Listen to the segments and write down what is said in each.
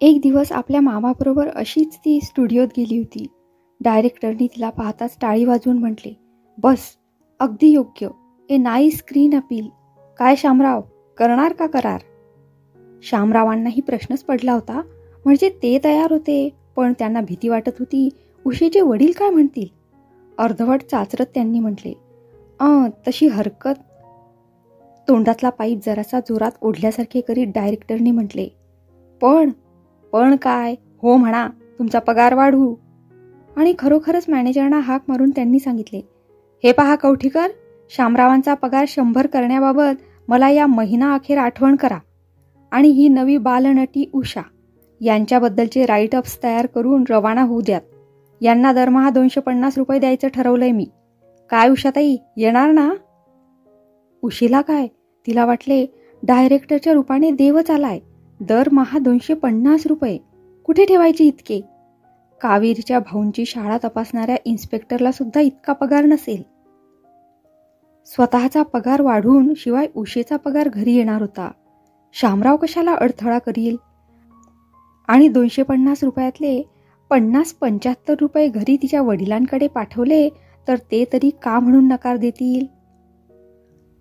एक दिवस आपल्या मामाबरोबर अशीच ती स्टुडिओत गेली होती. डायरेक्टरनी तिला पाहताच टाळी वाजवून म्हटले, बस, अगदी योग्य, ए नाईस स्क्रीन अपील. काय शामराव, करणार का करार? शामरावांनाही प्रश्नच पडला होता. म्हणजे ते तयार होते, पण त्यांना भीती वाटत होती उषेचे वडील काय म्हणतील. अर्धवट चाचरत त्यांनी म्हटले, तशी हरकत. तोंडातला पाईप जरासा जोरात ओढल्यासारखे करीत डायरेक्टरने म्हटले, पण काय, हो म्हणा, तुमचा पगार वाढवू. आणि खरोखरच मॅनेजरना हाक मारून त्यांनी सांगितले, हे पहा कवठीकर, शामरावांचा पगार 100 करण्याबाबत मला या महिना अखेर आठवण करा. आणि ही नवी बालनटी उषा यांच्याबद्दलचे राईटअप्स तयार करून रवाना होऊ द्यात. यांना दरमहा 250 रुपये द्यायचं ठरवलंय मी. काय उषाताई, येणार ना? उशीला काय, तिला वाटले डायरेक्टरच्या रूपाने देवच आलाय. दरमहा 250 रुपये कुठे ठेवायचे इतके? कावेरीच्या भाऊंची शाळा तपासणाऱ्या इन्स्पेक्टरला सुद्धा इतका पगार नसेल. स्वतःचा पगार वाढून शिवाय उषेचा पगार घरी येणार होता. शामराव कशाला अडथळा करील? आणि 250 रुपयातले 50-75 रुपये घरी तिच्या वडिलांकडे पाठवले तर ते तरी का म्हणून नकार देतील?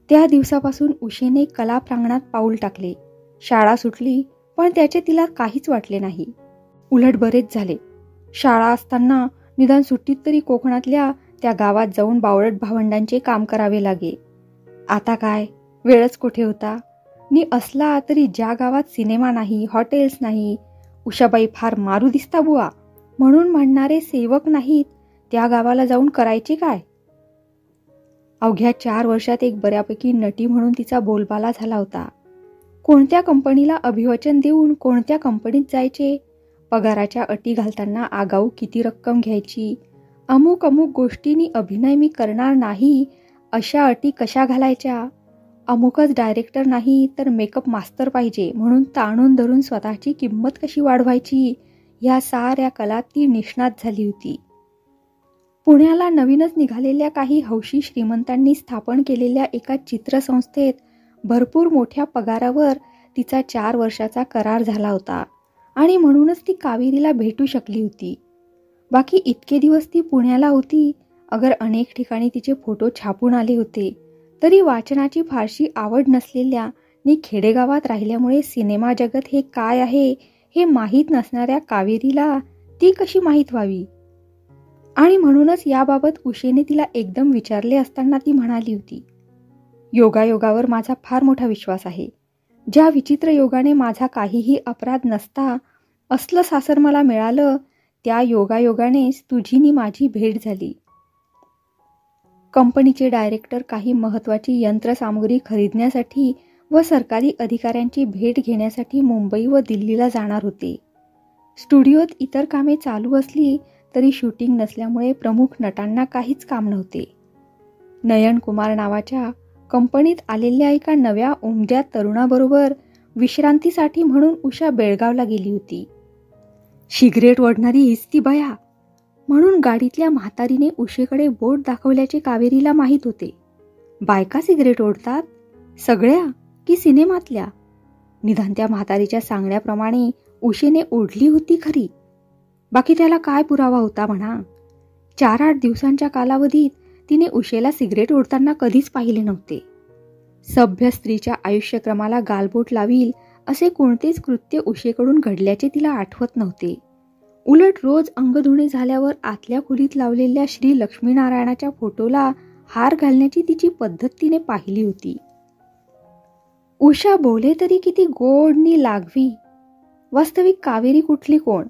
त्या दिवसापासून उषेने कला प्रांगणात पाऊल टाकले. शाळा सुटली, पण त्याचे तिला काहीच वाटले नाही. उलट बरेच झाले. शाळा असताना निदान सुट्टीत तरी कोकणातल्या त्या गावात जाऊन बावळट भावंडांचे काम करावे लागे. आता काय, वेळच कुठे होता. नि असला तरी ज्या गावात सिनेमा नाही, हॉटेल्स नाही, उषाबाई फार मारू दिसता बुवा म्हणून म्हणणारे सेवक नाहीत, त्या गावाला जाऊन करायचे काय? अवघ्या 4 वर्षात एक बऱ्यापैकी नटी म्हणून तिचा बोलबाला झाला होता. कोणत्या कंपनीला अभिवचन देऊन कोणत्या कंपनीत जायचे, पगाराच्या अटी घालताना आगाऊ किती रक्कम घ्यायची, अमुक गोष्टींनी अभिनय मी करणार नाही अशा अटी कशा घालायच्या, अमुकच डायरेक्टर नाही तर मेकअप मास्तर पाहिजे म्हणून ताणून धरून स्वतःची किंमत कशी वाढवायची, या साऱ्या कलात ती निष्णात झाली होती. पुण्याला नवीनच निघालेल्या काही हौशी श्रीमंतांनी स्थापन केलेल्या एका चित्रसंस्थेत भरपूर मोठ्या पगारावर तिचा 4 वर्षाचा करार झाला होता आणि म्हणूनच ती कावेरीला भेटू शकली होती. बाकी इतके दिवस ती पुण्याला होती. अगर अनेक ठिकाणी तिचे फोटो छापून आले होते, तरी वाचनाची फारशी आवड नसलेल्या नि खेडेगावात राहिल्यामुळे सिनेमा जगत हे काय आहे हे माहीत नसणाऱ्या कावेरीला ती कशी माहीत व्हावी? आणि म्हणूनच याबाबत उषेने तिला एकदम विचारले असताना ती म्हणाली होती, योगायोगावर माझा फार मोठा विश्वास आहे. ज्या विचित्र योगाने माझा काहीही अपराध नसता असलं सासर मला मिळालं, त्या योगायोगानेच तुझी नि माझी भेट झाली. कंपनीचे डायरेक्टर काही महत्त्वाची यंत्रसामुग्री खरीदण्यासाठी व सरकारी अधिकाऱ्यांची भेट घेण्यासाठी मुंबई व दिल्लीला जाणार होते. स्टुडिओत इतर कामे चालू असली तरी शूटिंग नसल्यामुळे प्रमुख नटांना काहीच काम नव्हते. नयन कुमार नावाच्या कंपनीत आलेल्या एका नव्या उमद्या तरुणाबरोबर विश्रांतीसाठी म्हणून उषा बेळगावला गेली होती. सिगरेट ओढणारी हीच ती बया म्हणून गाडीतल्या म्हातारीने उषेकडे बोट दाखवल्याचे कावेरीला माहीत होते. बायका सिगरेट ओढतात? सगळ्या की सिनेमातल्या? निदान त्या म्हातारीच्या सांगण्याप्रमाणे उषेने ओढली होती खरी. बाकी त्याला काय पुरावा होता म्हणा? 4-8 दिवसांच्या कालावधीत तिने उषेला सिगरेट ओढताना कधीच पाहिले नव्हते. सभ्य स्त्रीच्या आयुष्यक्रमाला गालबोट लावील असे कोणतेच कृत्य उषेकडून घडल्याचे तिला आठवत नव्हते. उलट रोज अंगधुणे झाल्यावर आतल्या खोलीत लावलेल्या श्री लक्ष्मीनारायणाच्या फोटोला हार घालण्याची तिची पद्धत तिने पाहिली होती. उषा बोले तरी किती गोडनी लागवी. वास्तविक कावेरी कुठली कोण?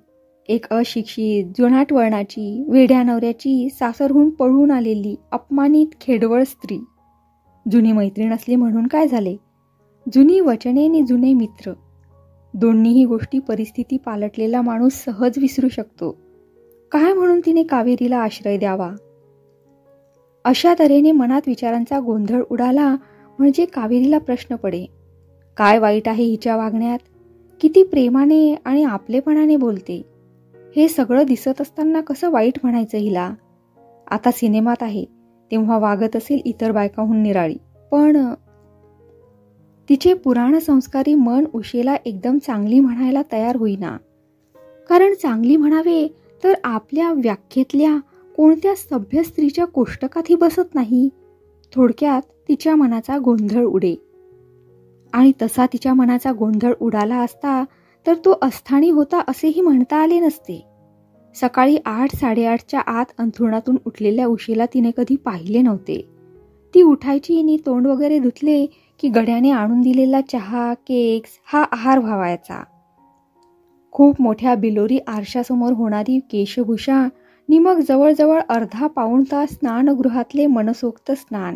एक अशिक्षित, जुनाट वळणाची, वेड्या नवऱ्याची, सासरहून पळून आलेली, अपमानित, खेडवळ स्त्री. जुनी मैत्रीण असली म्हणून काय झाले? जुनी वचने नि जुने मित्र, दोन्हीही गोष्टी परिस्थिती पालटलेला माणूस सहज विसरू शकतो. काय म्हणून तिने कावेरीला आश्रय द्यावा? अशा तऱ्हेने मनात विचारांचा गोंधळ उडाला म्हणजे कावेरीला प्रश्न पडे, काय वाईट आहे हिच्या वागण्यात? किती प्रेमाने आणि आपलेपणाने बोलते. हे सगळं दिसत असताना कसं वाईट म्हणायचं हिला? आता सिनेमात आहे तेव्हा वागत असेल इतर बायकाहून निराळी, पण तिचे पुराण संस्कारी मन उषेला एकदम चांगली म्हणायला तयार होईना. कारण चांगली म्हणावे तर आपल्या व्याख्येतल्या कोणत्या सभ्य स्त्रीच्या कोष्टकातही बसत नाही. थोडक्यात तिच्या मनाचा गोंधळ उडे. आणि तसा तिच्या मनाचा गोंधळ उडाला असता तर तो अस्थानी होता असेही म्हणता आले नसते. सकाळी 8-8:30च्या आत अंथरुणातून उठलेल्या उशीला तिने कधी पाहिले नव्हते. ती उठायची आणि तोंड वगैरे धुतले की गड्याने आणून दिलेला चहा, केक्स हा आहार व्हावायचा. खूप मोठ्या बिलोरी आरशासमोर होणारी केशभूषा नि मग जवळजवळ अर्धा पाऊण तास स्नानगृहातले मनसोक्त स्नान,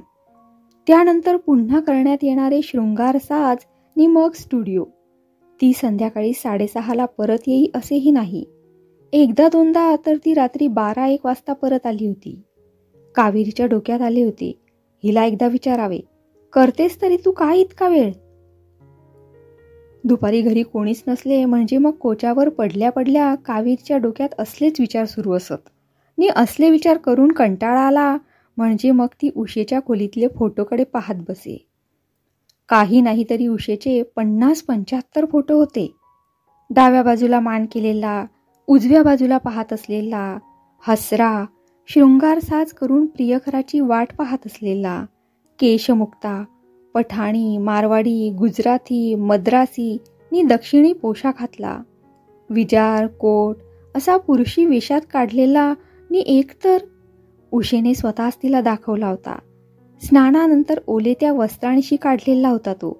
त्यानंतर पुन्हा करण्यात येणारे शृंगार साज नि मग स्टुडिओ. ती संध्याकाळी 6:30ला परत येई असेही नाही. एकदा दोनदा तर ती रात्री 12-1 वाजता परत आली होती. कावेरीच्या डोक्यात आले होते, हिला एकदा विचारावे, करतेस तरी तू काय इतका वेळ? दुपारी घरी कोणीच नसले म्हणजे मग कोच्यावर पडल्या पडल्या कावेरीच्या डोक्यात असलेच विचार सुरू असत. नि असले विचार करून कंटाळा आला म्हणजे मग ती उषेच्या खोलीतले फोटोकडे पाहत बसे. काही नाही तरी उषेचे 50-75 फोटो होते. डाव्या बाजूला मान केलेला, उजव्या बाजूला पाहत असलेला, हसरा, शृंगार साज करून प्रियकराची वाट पाहत असलेला, केशमुक्ता, पठाणी, मारवाडी, गुजराती, मद्रासी नि दक्षिणी पोशाखातला, विजार, कोट असा पुरुषी वेशात काढलेला नि एकतर उषेने स्वतःच तिला दाखवला होता. स्नानानंतर ओले त्या वस्त्रांशी काढलेला होता तो.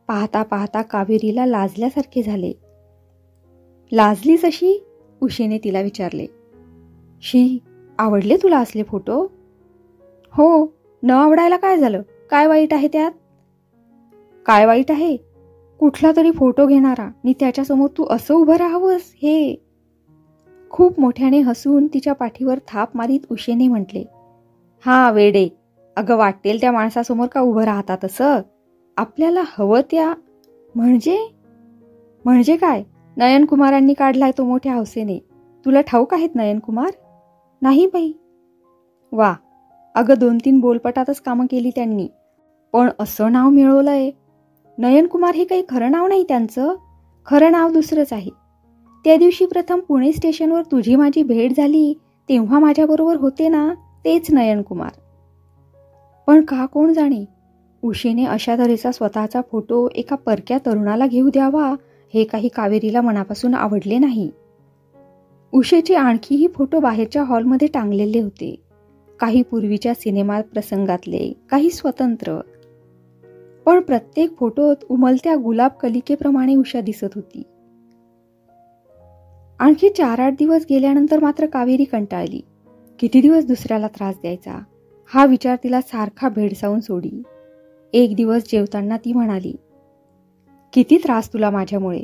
पाहता पाहता कावेरीला लाजल्यासारखे झाले. लाजलीस अशी? उषेने तिला विचारले. शी, आवडले तुला असले फोटो? हो, न आवडायला काय झालं? काय वाईट आहे त्यात? काय वाईट आहे? कुठला तरी फोटो घेणारा आणि त्याच्यासमोर तू असं उभं राहावंस हे. खूप मोठ्याने हसून तिच्या पाठीवर थाप मारीत उषेने म्हटले, हा वेडे, अगं वाटेल त्या माणसासमोर का उभं राहता तसं? आपल्याला हवं त्या म्हणजे काय? नयन कुमारांनी काढलाय तो मोठ्या हौसेने. तुला ठाऊक आहेत नयन कुमार? नाही बाई. वा, अगं 2-3 बोलपटातच कामं केली त्यांनी, पण असं नाव मिळवलंय. नयन कुमार हे काही खरं नाव नाही त्यांचं. खरं नाव दुसरंच आहे. त्या दिवशी प्रथम पुणे स्टेशनवर तुझी माझी भेट झाली तेव्हा माझ्याबरोबर होते ना, तेच नयन कुमार. पण का कोण जाणे, उषेने अशा तऱ्हेचा स्वतःचा फोटो एका परक्या तरुणाला घेऊ द्यावा हे काही कावेरीला मनापासून आवडले नाही. उषेचे आणखीही फोटो बाहेरच्या हॉलमध्ये टांगलेले होते. काही पूर्वीच्या सिनेमा प्रसंगातले, काही स्वतंत्र. पण प्रत्येक फोटोत उमलत्या गुलाब कलिकेप्रमाणे उषा दिसत होती. आणखी 4-8 दिवस गेल्यानंतर मात्र कावेरी कंटाळली. किती दिवस दुसऱ्याला त्रास द्यायचा हा विचार तिला सारखा भेडसावून सोडी. एक दिवस जेवताना ती म्हणाली, किती त्रास तुला माझ्यामुळे.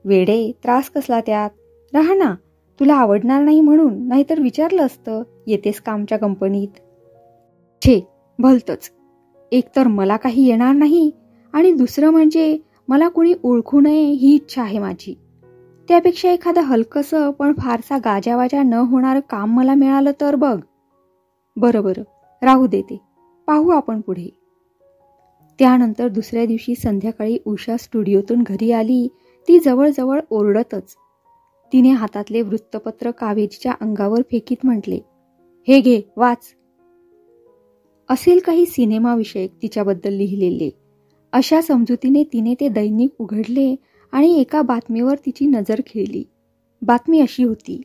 वेडे, त्रास कसला त्यात? राहा ना, तुला आवडणार नाही म्हणून, नाहीतर विचारलं असतं, येतेस का आमच्या कंपनीत? छे, भलतच. एकतर मला काही येणार नाही आणि दुसरं म्हणजे मला कुणी ओळखू नये ही इच्छा आहे माझी. त्यापेक्षा एखादं हलकसं पण फारसा गाजावाजा न होणारं काम मला मिळालं तर बघ. बरं, राहू देते, पाहू आपण पुढे. त्यानंतर दुसऱ्या दिवशी संध्याकाळी उषा स्टुडिओतून घरी आली. ती जवळजवळ ओरडतच. तिने हातातले वृत्तपत्र कावेरीच्या अंगावर फेकीत म्हटले, हे घे, वाच. असेल काही सिनेमाविषयक तिच्याबद्दल लिहिलेले. अशा समजुतीने तिने ते दैनिक उघडले आणि एका बातमीवर तिची नजर खेळली. बातमी अशी होती,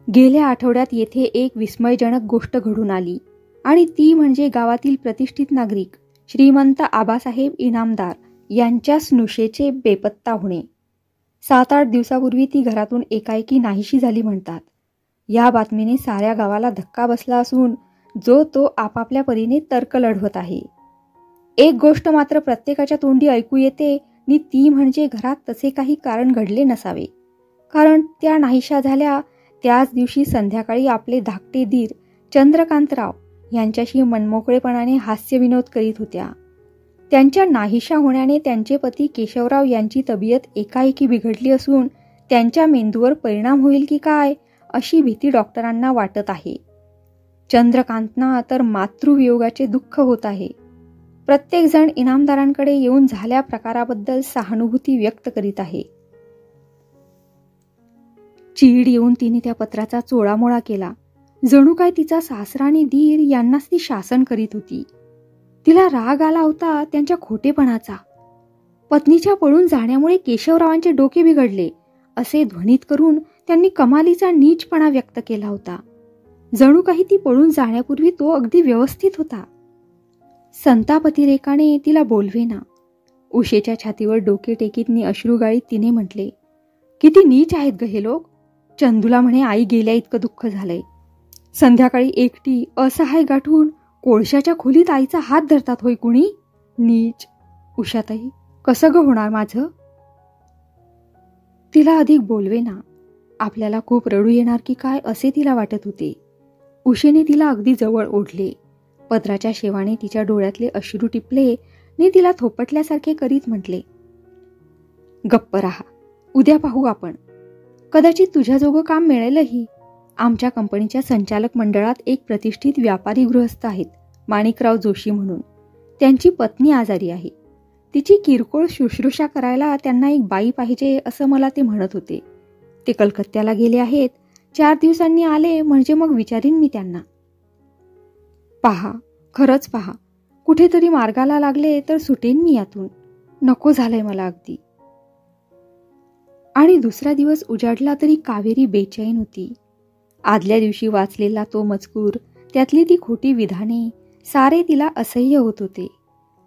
गेल्या आठवड्यात येथे एक विस्मयजनक गोष्ट घडून आली आणि ती म्हणजे गावातील प्रतिष्ठित नागरिक श्रीमंत आबासाहेब इनामदार यांच्या स्नुषेचे बेपत्ता होणे. 7-8 दिवसापूर्वी ती घरातून एकाएकी नाहीशी झाली म्हणतात. या बातमीने साऱ्या गावाला धक्का बसला असून जो तो आपापल्या परीने तर्क लढवत आहे. एक गोष्ट मात्र प्रत्येकाच्या तोंडी ऐकू येते नि ती म्हणजे घरात तसे काही कारण घडले नसावे. कारण त्या नाहीशा झाल्या त्याच दिवशी संध्याकाळी आपले धाकटे दीर चंद्रकांतराव यांच्याशी मनमोकळेपणाने हास्यविनोद करीत होत्या. त्यांच्या नाहीशा होण्याने त्यांचे पती केशवराव यांची तब्येत एकाएकी बिघडली असून त्यांच्या मेंदूवर परिणाम होईल की काय अशी भीती डॉक्टरांना वाटत आहे. चंद्रकांतना तर मातृवियोगाचे दुःख होत आहे. प्रत्येक जण इनामदारांकडे येऊन झाल्या प्रकाराबद्दल सहानुभूती व्यक्त करीत आहे. चीड येऊन तिने त्या पत्राचा चोळामोळा केला. जणू काय तिचा सासरा आणि दीर यांनाच ती शासन करीत होती. तिला राग आला होता त्यांच्या खोटेपणाचा. पत्नीच्या पळून जाण्यामुळे केशवरावांचे डोके बिघडले असे ध्वनित करून त्यांनी कमालीचा नीचपणा व्यक्त केला होता. जणू काही ती पळून जाण्यापूर्वी तो अगदी व्यवस्थित होता. संतापतिरेकाने तिला बोलवेना. उषेच्या छातीवर डोके टेकीत अश्रुगाळीत तिने म्हटले, किती नीच आहेत ग हे लोक. चंदूला म्हणे आई गेल्या इतकं दुःख झालंय. संध्याकाळी एकटी असहाय गाठून कोळशाच्या खोलीत आईचा हात धरतात होय कुणी. नीच. उषाताई, कसं ग होणार माझं. तिला अधिक बोलवेना. आपल्याला खूप रडू येणार की काय असे तिला वाटत होते. उषेने तिला अगदी जवळ ओढले. पदराच्या शेवाने तिच्या डोळ्यातले अश्रू टिपले ने तिला थोपटल्यासारखे करीत म्हटले, गप्प राहा, उद्या पाहू आपण. कदाचित तुझ्याजोगं काम मिळेलही. आमच्या कंपनीच्या संचालक मंडळात एक प्रतिष्ठित व्यापारी गृहस्थ आहेत, माणिकराव जोशी म्हणून. त्यांची पत्नी आजारी आहे. तिची किरकोळ शुश्रूषा करायला त्यांना एक बाई पाहिजे असं मला ते म्हणत होते. ते कलकत्त्याला गेले आहेत. 4 दिवसांनी आले म्हणजे मग विचारीन मी त्यांना. पहा, खरंच पहा, कुठेतरी मार्गाला लागले तर सुटेन मी यातून. नको झालंय मला अगदी. आणि दुसरा दिवस उजाडला तरी कावेरी बेचैन होती. आदल्या दिवशी वाचलेला तो मजकूर, त्यातली ती खोटी विधाने, सारे तिला असह्य होत होते.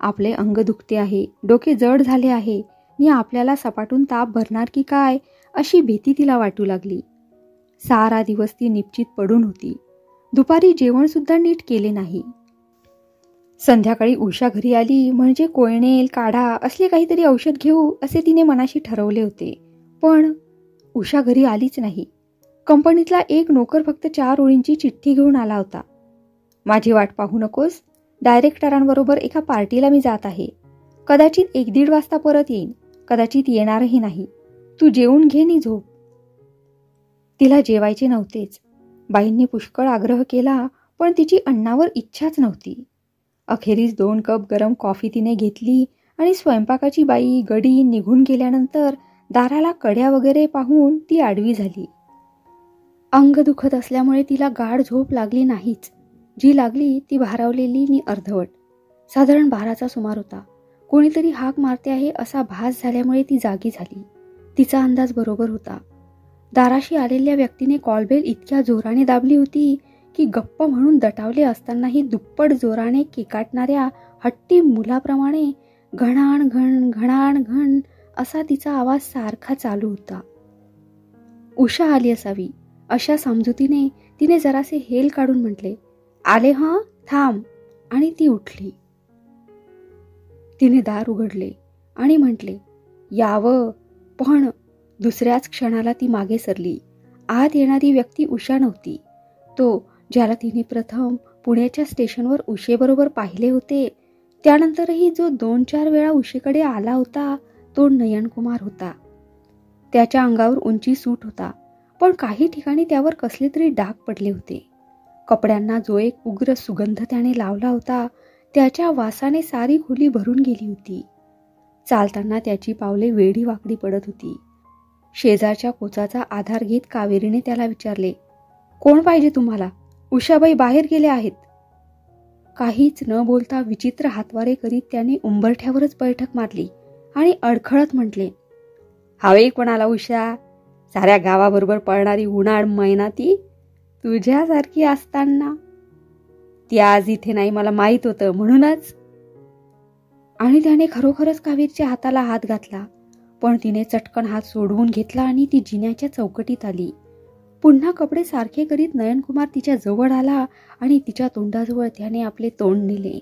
आपले अंग दुखते आहे, डोके जड झाले आहे नि आपल्याला सपाटून ताप भरणार की काय अशी भीती तिला वाटू लागली. सारा दिवस ती निपचित पडून होती. दुपारी जेवण सुद्धा नीट केले नाही. संध्याकाळी उषा घरी आली म्हणजे कोयनेल काढा असले काहीतरी औषध घेऊ असे तिने मनाशी ठरवले होते. पण उषा घरी आलीच नाही. कंपनीतला एक नोकर फक्त 4 ओळींची चिठ्ठी घेऊन आला होता. माझी वाट पाहू नकोस. डायरेक्टरांबरोबर एका पार्टीला मी जात आहे. कदाचित 1-1:30 वाजता परत येईन. कदाचित येणारही नाही. तू जेवून घे नि झोप. तिला जेवायचे नव्हतेच. बाईंनी पुष्कळ आग्रह केला पण तिची अन्नावर इच्छाच नव्हती. अखेरीस 2 कप गरम कॉफी तिने घेतली आणि स्वयंपाकाची बाई गडी निघून गेल्यानंतर दाराला कड्या वगैरे पाहून ती आडवी झाली. अंग दुखत असल्यामुळे तिला गाढ झोप लागली नाहीच. जी लागली ती भारावलेली नि अर्धवट. साधारण 12चा सुमार होता. कोणीतरी हाक मारते आहे असा भास झाल्यामुळे ती जागी झाली. तिचा अंदाज बरोबर होता. दाराशी आलेल्या व्यक्तीने कॉलबेल इतक्या जोराने दाबली होती की गप्प म्हणून दटावले असतानाही दुप्पट जोराने केकाटणाऱ्या हट्टी मुलाप्रमाणे घणाण घण घणाण घण असा तिचा आवाज सारखा चालू होता. उषा आली असावी अशा समजुतीने तिने जरासे हेल काढून म्हटले, आले हं, थांब. आणि ती उठली. तिने दार उघडले आणि म्हटले, यावं. पण दुसऱ्याच क्षणाला ती मागे सरली. आत येणारी व्यक्ती उषा नव्हती. तो ज्याला तिने प्रथम पुण्याच्या स्टेशनवर उषेबरोबर पाहिले होते, त्यानंतरही जो 2-4 वेळा उषेकडे आला होता, तो नयनकुमार होता. त्याच्या अंगावर उंची सूट होता, पण काही ठिकाणी त्यावर कसले तरी डाग पडले होते. कपड्यांना जो एक उग्र सुगंध त्याने लावला होता, त्याच्या वासाने सारी खोली भरून गेली होती. चालताना त्याची पावले वेडी वाकडी पडत होती. शेजारच्या कोचाचा आधार घेत कावेरीने त्याला विचारले, कोण पाहिजे तुम्हाला? उषाबाई बाहेर गेल्या आहेत. काहीच न बोलता विचित्र हातवारे करीत त्याने उंबरठ्यावरच बैठक मारली आणि अडखळत म्हटले, हवे कोणाला उषा? साऱ्या गावाबरोबर पळणारी उन्हाळ मैना ती तुझ्यासारखी असताना. ती आज इथे नाही मला माहीत होतं म्हणूनच. आणि त्याने खरोखरच कावेरीच्या हाताला हात घातला. पण तिने चटकन हात सोडवून घेतला आणि ती जिन्याच्या चौकटीत आली. पुन्हा कपडे सारखे करीत नयनकुमार तिच्या जवळ आला आणि तिच्या तोंडाजवळ त्याने आपले तोंड नेले.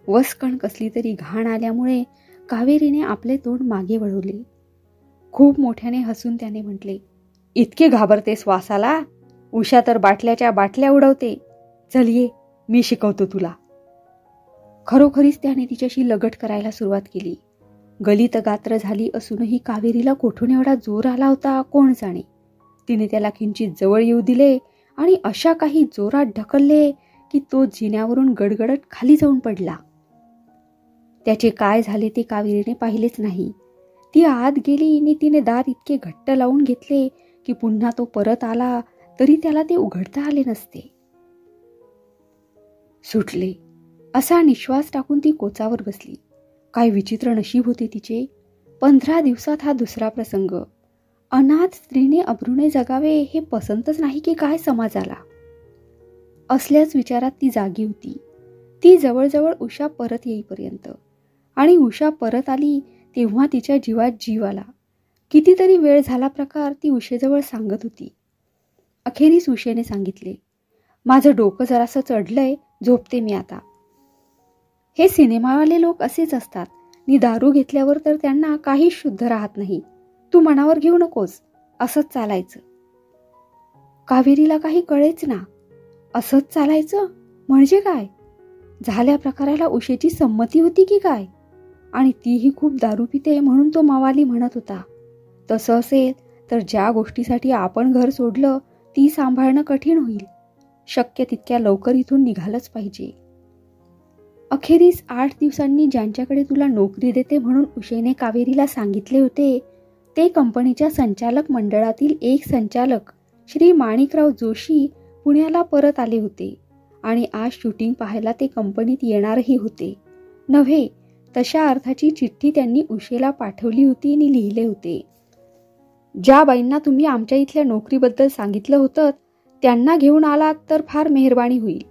वसकण कसली तरी घाण आल्यामुळे कावेरीने आपले तोंड मागे वळवले. खूप मोठ्याने हसून त्याने म्हटले, इतके घाबरतेस वासाला? उषा तर बाटल्याच्या बाटल्या उडवते. चल ये, मी शिकवतो तुला. खरोखरीच त्याने तिच्याशी लगट करायला सुरुवात केली. गलित गात्र झाली असूनही कावेरीला कोठून एवढा जोर आला होता कोण जाणे. तिने त्याला किंचित जवळ येऊ दिले आणि अशा काही जोरात ढकलले की तो जिन्यावरून गडगडत खाली जाऊन पडला. त्याचे काय झाले ते कावेरीने पाहिलेच नाही. ती आत गेली आणि तिने दार इतके घट्ट लावून घेतले की पुन्हा तो परत आला तरी त्याला ते उघडता आले नसते. सुटले असा निश्वास टाकून ती कोचावर बसली. काय विचित्र नशीब होते तिचे. 15 दिवसात हा दुसरा प्रसंग. अनाथ स्त्रीने अब्रूने जगावे हे पसंतच नाही की काय समाजाला. असल्याच विचारात ती जागी होती. ती जवळजवळ उषा परत येईपर्यंत. आणि उषा परत आली तेव्हा तिच्या जीवात जीव आला. कितीतरी वेळ झाला प्रकार ती उषेजवळ सांगत होती. अखेरीस उषेने सांगितले, माझं डोकं जरासं चढलंय, झोपते मी आता. हे सिनेमावाले लोक असेच असतात. नी दारू घेतल्यावर तर त्यांना काहीच शुद्ध राहत नाही. तू मनावर घेऊ नकोस, असंच चालायचं. कावेरीला काही कळेच ना. असंच चालायचं म्हणजे काय? झाल्या प्रकाराला उषेची संमती होती की काय? आणि तीही खूप दारू पिते म्हणून तो मावाली म्हणत होता. तसं असेल तर ज्या गोष्टीसाठी आपण घर सोडलं ती सांभाळणं कठीण होईल. शक्य तितक्या लवकर इथून निघालंच पाहिजे. अखेरीस 8 दिवसांनी ज्यांच्याकडे तुला नोकरी देते म्हणून उषेने कावेरीला सांगितले होते ते कंपनीच्या संचालक मंडळातील एक संचालक श्री माणिकराव जोशी पुण्याला परत आले होते. आणि आज शूटिंग पाहायला ते कंपनीत येणारही होते. नव्हे तशा अर्थाची चिठ्ठी त्यांनी उषेला पाठवली होती आणि लिहिले होते. ज्या बाईंना तुम्ही आमच्या इथल्या नोकरीबद्दल सांगितलं होतं त्यांना घेऊन आलात तर फार मेहरबानी होईल.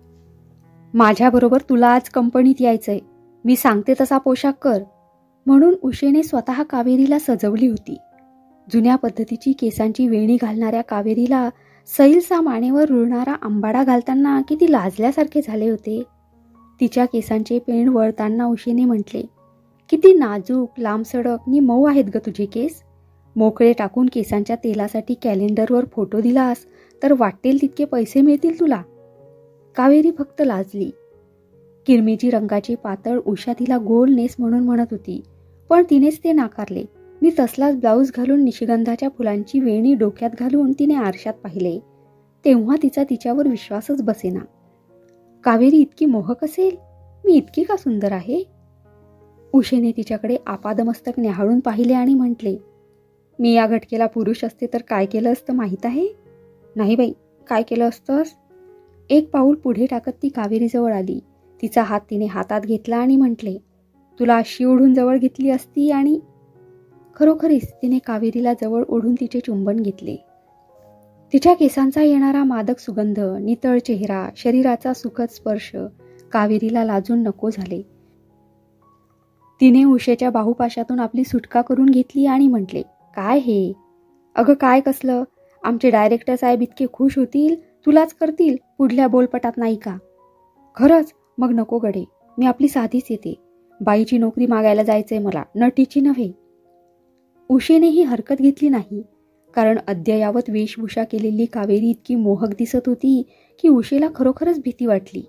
माझ्याबरोबर तुला आज कंपनीत यायचंय. मी सांगते तसा पोशाख कर. म्हणून उषेने स्वतः कावेरीला सजवली होती. जुन्या पद्धतीची केसांची वेणी घालणाऱ्या कावेरीला सैलसा मानेवर रुळणारा आंबाडा घालताना किती लाजल्यासारखे झाले होते. तिच्या केसांचे पेंड वळताना उषेने म्हटले, किती नाजूक, लांबसडक नि मऊ आहेत ग तुझे केस. मोकळे टाकून केसांच्या तेलासाठी कॅलेंडरवर फोटो दिलास तर वाटेल तितके पैसे मिळतील तुला. कावेरी फक्त लाजली. किरमिजी रंगाची पातळ उषा तिला गोल नेस म्हणून म्हणत होती, पण तिनेच ते नाकारले. मी तसलाच ब्लाऊज घालून निशिगंधाच्या फुलांची वेणी डोक्यात घालून तिने आरशात पाहिले. तेव्हा तिचा तिच्यावर विश्वासच बसेना. कावेरी इतकी मोहक असेल? मी इतकी का सुंदर आहे? उषेने तिच्याकडे आपादमस्तक न्याहाळून पाहिले आणि म्हटले, मी या घटकेला पुरुष असते तर काय केलं असतं माहीत आहे? नाही बाई, काय केलं असतंस? एक पाऊल पुढे टाकत ती कावेरीजवळ आली. तिचा हात तिने हातात घेतला आणि म्हटले, तुला अशी ओढून जवळ घेतली असती आणि खरोखरीच तिने कावेरीला जवळ ओढून तिचे चुंबन घेतले. तिच्या केसांचा येणारा मादक सुगंध, नितळ चेहरा, शरीराचा सुखद स्पर्श कावेरीला लाजून नको झाले. तिने उषेच्या बाहुपाशातून आपली सुटका करून घेतली आणि म्हटले, काय हे? अगं काय कसलं? आमचे डायरेक्टर साहेब इतके खुश होतील, तुलाच करतील, पुढल्या बोलपटात नाही का? खरंच? मग नको गडे, मी आपली साधीच येते. बाईची नोकरी मागायला जायचंय मला, नटीची नव्हे. उषेनेही हरकत घेतली नाही, कारण अद्ययावत वेशभूषा केलेली कावेरी इतकी मोहक दिसत होती की उषेला खरोखरच भीती वाटली.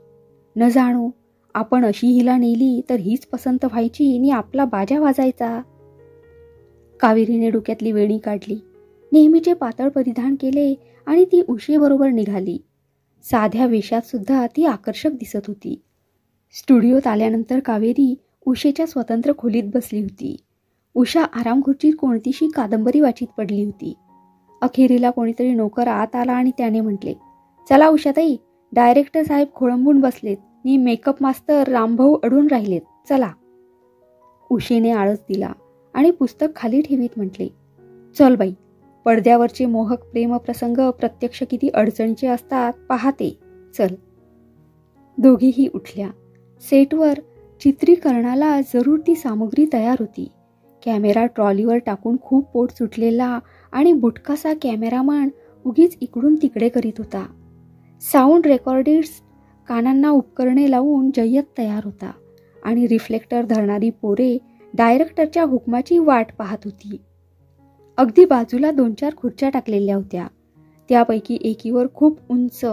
न जाणो आपण अशी हिला नेली तर हीच पसंत व्हायची आणि आपला बाजा वाजायचा. कावेरीने डोक्यातली वेणी काढली, नेहमीचे पातळ परिधान केले आणि ती उषेबरोबर निघाली. साध्या वेशात सुद्धा ती आकर्षक दिसत होती. स्टुडिओत आल्यानंतर कावेरी उषेच्या स्वतंत्र खोलीत बसली होती. उषा आरामखुर्चीत कोणतीशी कादंबरी वाचीत पडली होती. अखेरीला कोणीतरी नोकर आत आला आणि त्याने म्हटले, चला उषाताई, डायरेक्टर साहेब खोळंबून बसलेत नि मेकअप मास्तर रामभाऊ अडून राहिलेत, चला. उषेने आळस दिला आणि पुस्तक खाली ठेवीत म्हटले, चल बाई, पडद्यावरचे मोहक प्रेमप्रसंग प्रत्यक्ष किती अडचणीचे असतात पाहते, चल. दोघीही उठल्या. सेटवर चित्रीकरणाला जरूर ती सामुग्री तयार होती. कॅमेरा ट्रॉलीवर टाकून खूप पोट सुटलेला आणि बुटकासा कॅमेरामन उगीच इकडून तिकडे करीत होता. साऊंड रेकॉर्डिस्ट कानांना उपकरणे लावून जय्यत तयार होता आणि रिफ्लेक्टर धरणारी पोरे डायरेक्टरच्या हुकमाची वाट पाहत होती. अगदी बाजूला 2-4 खुर्च्या टाकलेल्या होत्या. त्यापैकी एकीवर खूप उंच,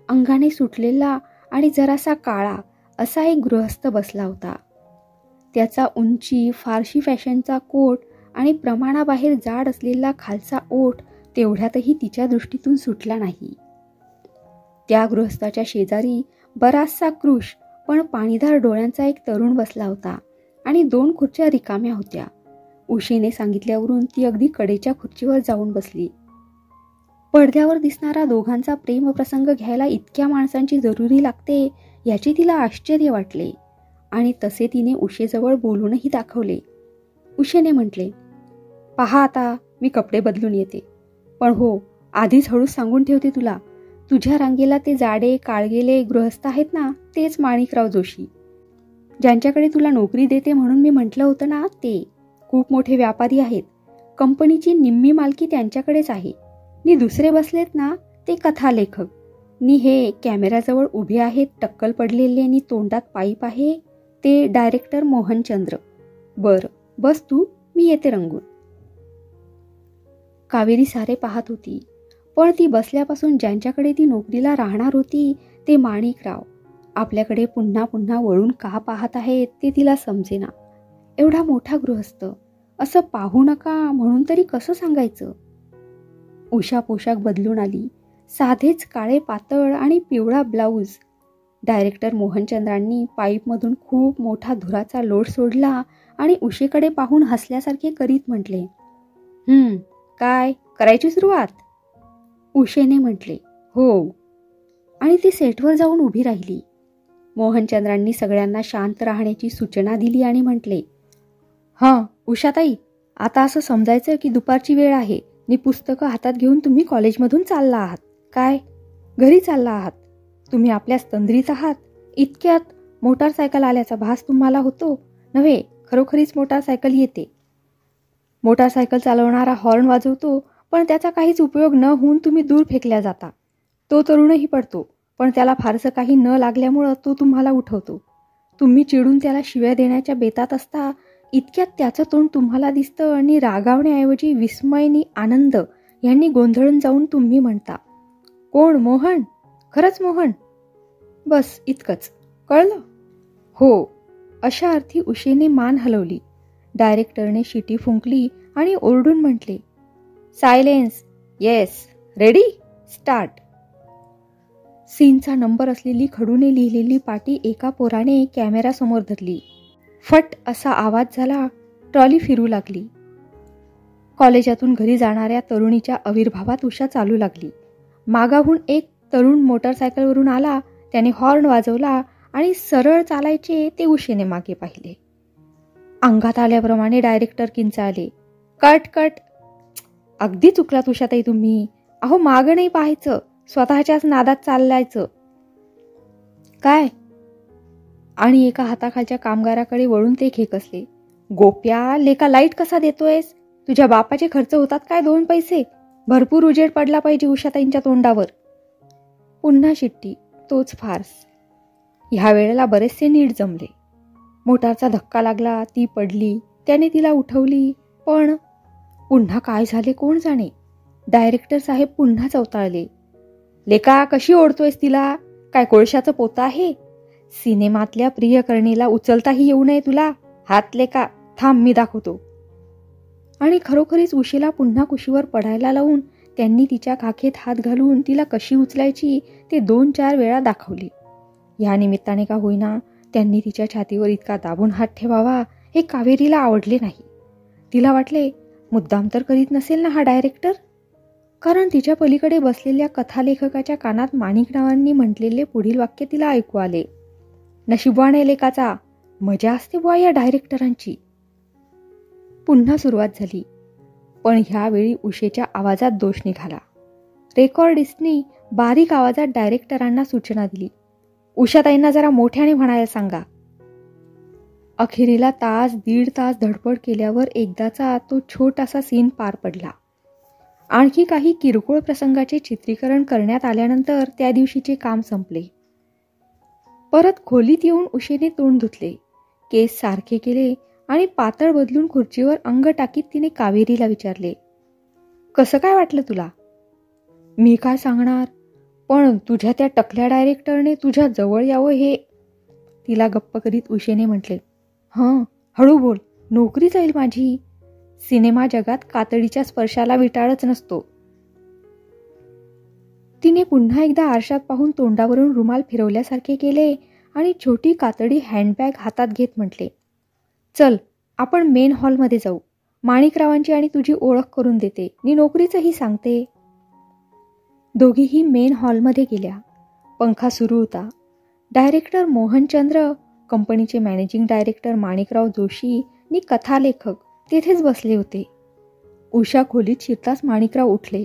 अंगाने सुटलेला आणि जरासा काळा असा एक गृहस्थ बसला होता. त्याचा उंची, फारशी फॅशनचा कोट आणि प्रमाणाबाहेर जाड असलेला खालचा ओठ तेवढ्यातही तिच्या दृष्टीतून सुटला नाही. त्या गृहस्थाच्या शेजारी बराचसा कृश पण पाणीदार डोळ्यांचा एक तरुण बसला होता आणि 2 खुर्च्या रिकाम्या होत्या. उषेने सांगितल्यावरून ती अगदी कडेच्या खुर्चीवर जाऊन बसली. पडद्यावर दिसणारा दोघांचा प्रेमप्रसंग घ्यायला इतक्या माणसांची जरुरी लागते याची तिला आश्चर्य वाटले आणि तसे तिने उषेजवळ बोलूनही दाखवले. उषेने म्हटले, पहा आता मी कपडे बदलून येते. पण हो, आधीच हळूच सांगून ठेवते तुला, तुझ्या रांगेला ते जाडे काळगेले गृहस्थ आहेत ना, तेच माणिकराव जोशी. ज्यांच्याकडे तुला नोकरी देते म्हणून मी म्हटलं होतं ना, ते खूप मोठे व्यापारी आहेत. कंपनीची निम्मी मालकी त्यांच्याकडेच आहे. नि दुसरे बसलेत ना, ते कथालेखक. नि हे कॅमेऱ्याजवळ उभे आहेत टक्कल पडलेले आणि तोंडात पाईप आहे, ते डायरेक्टर मोहनचंद्र. बरं बस तू, मी येते रंगून. कावेरी सारे पाहत होती, पण ती बसल्यापासून ज्यांच्याकडे ती नोकरीला राहणार होती ते माणिकराव आपल्याकडे पुन्हा पुन्हा वळून का पाहत आहेत ते तिला समजेना. एवढा मोठा गृहस्थ असं पाहू नका म्हणून तरी कसं सांगायचं. उषा पोशाख बदलून आली. साधेच काळे पातळ आणि पिवळा ब्लाऊज. डायरेक्टर मोहनचंद्रांनी पाईपमधून खूप मोठा धुराचा लोट सोडला आणि उषेकडे पाहून हसल्यासारखे करीत म्हटले, काय करायची सुरुवात? उषेने म्हटले, हो. आणि ती सेटवर जाऊन उभी राहिली. मोहनचंद्रांनी सगळ्यांना शांत राहण्याची सूचना दिली आणि म्हटले, उषाताई, आता असं समजायचं की दुपारची वेळ आहे आणि पुस्तकं हातात घेऊन तुम्ही कॉलेजमधून चालला आहात. काय, घरी चालला आहात? तुम्ही आपल्याच तंद्रीत आहात. इतक्यात मोटारसायकल आल्याचा भास तुम्हाला होतो नव्हे, खरोखरीच मोटारसायकल येते. मोटारसायकल चालवणारा हॉर्न वाजवतो, पण त्याचा काहीच उपयोग न होऊन तुम्ही दूर फेकल्या जाता. तो तरुणही पडतो, पण त्याला फारसं काही न लागल्यामुळं तो तुम्हाला उठवतो. तुम्ही चिडून त्याला शिव्या देण्याच्या बेतात असता, इतक्यात त्याचं तोंड तुम्हाला दिसतं आणि रागावण्याऐवजी विस्मय आणि आनंद यांनी गोंधळून जाऊन तुम्ही म्हणता, कोण, मोहन? खरंच मोहन? बस इतकंच, कळलं? हो. अशा अर्थी उषेने मान हलवली. डायरेक्टरने शिटी फुंकली आणि ओरडून म्हटले, सायलेन्स. Yes, ready, start. सीनचा नंबर असलेली खडूने लिहिलेली पाटी एका पोराने कॅमेरासमोर धरली. फट असा आवाज झाला. ट्रॉली फिरू लागली. कॉलेजातून घरी जाणाऱ्या तरुणीच्या आविर्भावात उषा चालू लागली. मागाहून एक तरुण मोटरसायकलवरून आला. त्याने हॉर्न वाजवला आणि सरळ चालायचे ते उषेने मागे पाहिले. अंगात आल्याप्रमाणे डायरेक्टर किंचाळले, कट कट. अगदी चुकलात उषाताई तुम्ही. अहो, मागं नाही पाहायचं, स्वतःच्याच नादात चाललायचं. काय? आणि एका हाताखालच्या कामगाराकडे वळून ते खेकसले, गोप्या, लेका लाईट कसा देतोयस? तुझ्या बापाचे खर्च होतात काय 2 पैसे? भरपूर उजेड पडला पाहिजे उषाताईंच्या तोंडावर. पुन्हा शिट्टी, तोच फार्स. ह्या वेळेला बरेचसे नीट जमले. मोटारचा धक्का लागला, ती पडली. त्याने तिला उठवली, पण पुन्हा काय झाले कोण जाणे. डायरेक्टर साहेब पुन्हा चवताळले, लेका कशी ओढतोयस तिला? काय कोळशाचं पोतं आहे? सिनेमातल्या प्रियकरणीला उचलताही येऊ नये तुला? हात लेका, थांब मी दाखवतो. आणि खरोखरीच उशीला पुन्हा कुशीवर पडायला लावून त्यांनी तिच्या खाखेत हात घालून तिला कशी उचलायची ते 2-4 वेळा दाखवली. या निमित्ताने का होईना त्यांनी तिच्या छातीवर इतका दाबून हात ठेवावा हे कावेरीला आवडले नाही. तिला वाटले, मुद्दाम तर करीत नसेल ना हा डायरेक्टर. कारण तिच्या पलीकडे बसलेल्या कथालेखकाच्या कानात माणिकरावांनी म्हटलेले पुढील वाक्य तिला ऐकू आले, नशिबवान लेकाचा, मजा असते बुवा या डायरेक्टरांची. पुन्हा सुरुवात झाली, पण ह्यावेळी उषेच्या आवाजात दोष निघाला. रेकॉर्डिस्टनी बारीक आवाजात डायरेक्टरांना सूचना दिली, उषाताईंना जरा मोठ्याने म्हणायला सांगा. अखेरीला 1.5 तास धडपड केल्यावर एकदाचा तो छोटासा सीन पार पडला. आणखी काही किरकोळ प्रसंगाचे चित्रीकरण करण्यात आल्यानंतर त्या दिवशीचे काम संपले. परत खोलीत येऊन उषेने तोंड धुतले, केस सारखे केले आणि पातळ बदलून खुर्चीवर अंग टाकीत तिने कावेरीला विचारले, कसं काय वाटलं तुला? मी काय सांगणार, पण तुझ्या त्या टकल्या डायरेक्टरने तुझ्या जवळ यावं हे. तिला गप्प करीत उषेने म्हटले, हळू बोल, नोकरी जाईल माझी. सिनेमा जगात कातडीच्या स्पर्शाला विटाळच नसतो. तिने पुन्हा एकदा आरशात पाहून तोंडावरून रुमाल फिरवल्यासारखे केले आणि छोटी कातडी हँडबॅग हातात घेत म्हटले, चल आपण मेन हॉलमध्ये जाऊ. माणिकरावांची आणि तुझी ओळख करून देते, मी नोकरीचंही सांगते. दोघीही मेन हॉलमध्ये गेल्या. पंखा सुरू होता. डायरेक्टर मोहनचंद्र, कंपनीचे मॅनेजिंग डायरेक्टर माणिकराव जोशी आणि कथालेखक तेथेच बसले होते. उषा खोलीत शिरताच माणिकराव उठले.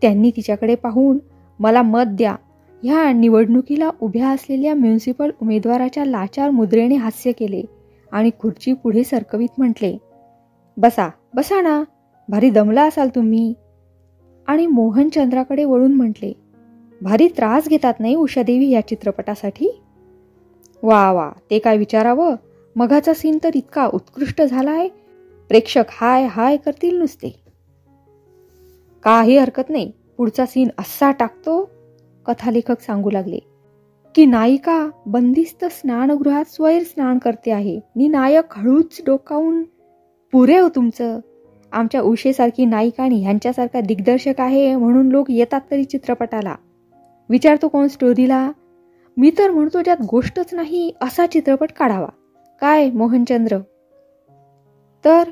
त्यांनी तिच्याकडे पाहून, मला मत द्या, ह्या निवडणुकीला उभ्या असलेल्या म्युनिसिपल उमेदवाराच्या लाचार मुद्रेने हास्य केले आणि खुर्ची पुढे सरकवीत म्हटले, बसा बसा ना, भारी दमला असाल तुम्ही. आणि मोहनचंद्राकडे वळून म्हटले, भारी त्रास घेतात नाही उषादेवी या चित्रपटासाठी. वा वा, ते काय विचारावं, मघाचा सीन तर इतका उत्कृष्ट झाला आहे, प्रेक्षक हाय हाय करतील नुसते. काही हरकत नाही, पुढचा सीन असा टाकतो, कथालेखक सांगू लागले, की नायिका बंदिस्त स्नानगृहात स्वैर स्नान करते आहे आणि नायक हळूच डोकावून, पुरे हो तुमचं, आमच्या उषेसारखी नायिका आणि ह्यांच्यासारखा दिग्दर्शक आहे म्हणून लोक येतात तरी चित्रपटाला. विचारतो कोण स्टोरीला? मी तर म्हणतो ज्यात गोष्टच नाही असा चित्रपट काढावा. काय मोहनचंद्र? तर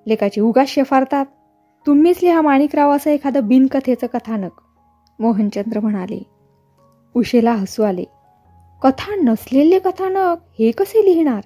लेखाची उगाच शेफारतात. तुम्हीच लिहा माणिकराव असं एखादं बिनकथेचं कथानक, मोहनचंद्र म्हणाले. उषेला हसू आले. कथा नसलेले कथानक हे कसे लिहिणार?